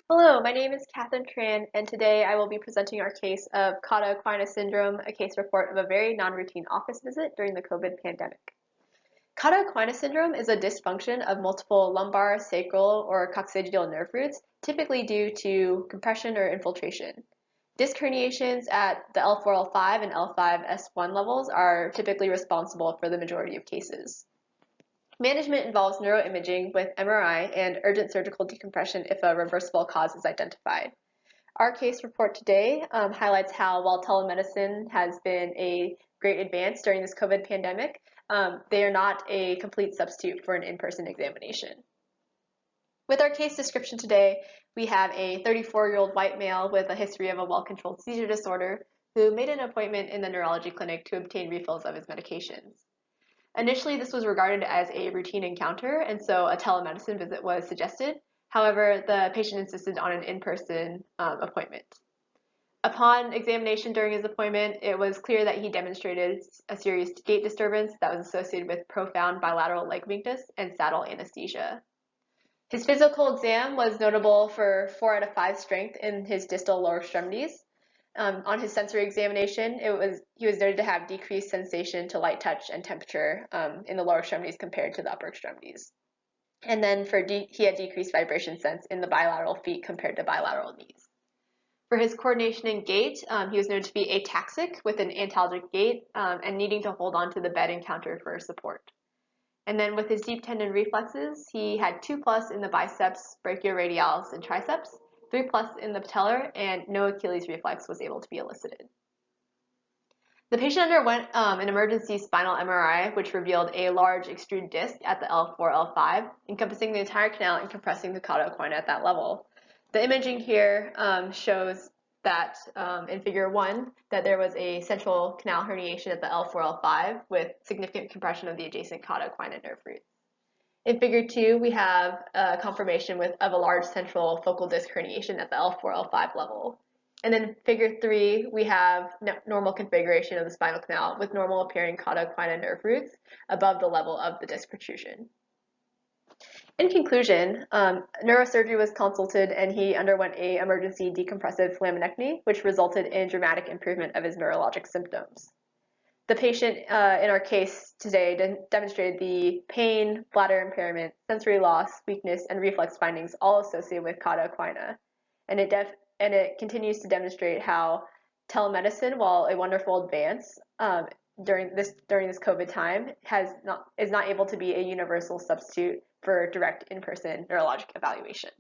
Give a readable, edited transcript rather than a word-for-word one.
Hello, my name is Katherine Tran, and today I will be presenting our case of Cauda Equina Syndrome, a case report of a very non-routine office visit during the COVID pandemic. Cauda Equina Syndrome is a dysfunction of multiple lumbar, sacral, or coccygeal nerve roots, typically due to compression or infiltration. Disc herniations at the L4, L5, and L5S1 levels are typically responsible for the majority of cases. Management involves neuroimaging with MRI and urgent surgical decompression if a reversible cause is identified. Our case report today highlights how, while telemedicine has been a great advance during this COVID pandemic, they are not a complete substitute for an in-person examination. With our case description today, we have a 34-year-old white male with a history of a well-controlled seizure disorder who made an appointment in the neurology clinic to obtain refills of his medications. Initially, this was regarded as a routine encounter, and so a telemedicine visit was suggested. However, the patient insisted on an in-person appointment. Upon examination during his appointment, it was clear that he demonstrated a serious gait disturbance that was associated with profound bilateral leg weakness and saddle anesthesia. His physical exam was notable for 4 out of 5 strength in his distal lower extremities. On his sensory examination, he was noted to have decreased sensation to light touch and temperature in the lower extremities compared to the upper extremities. And then he had decreased vibration sense in the bilateral feet compared to bilateral knees. For his coordination and gait, he was noted to be ataxic with an antalgic gait and needing to hold onto the bed and counter for support. And then with his deep tendon reflexes, he had 2+ in the biceps, brachioradialis, and triceps, 3+ in the patellar, and no Achilles reflex was able to be elicited. The patient underwent an emergency spinal MRI, which revealed a large extruded disc at the L4, L5, encompassing the entire canal and compressing the cauda equina at that level. The imaging here shows that in figure 1 that there was a central canal herniation at the L4, L5 with significant compression of the adjacent cauda equina nerve roots. In figure 2, we have a confirmation of a large central focal disc herniation at the L4, L5 level. And then figure 3, we have normal configuration of the spinal canal with normal appearing cauda equina nerve roots above the level of the disc protrusion. In conclusion, neurosurgery was consulted and he underwent an emergency decompressive laminectomy, which resulted in dramatic improvement of his neurologic symptoms. The patient in our case today demonstrated the pain, bladder impairment, sensory loss, weakness, and reflex findings all associated with cauda equina. And it continues to demonstrate how telemedicine, while a wonderful advance during this COVID time, is not able to be a universal substitute for direct in-person neurologic evaluation.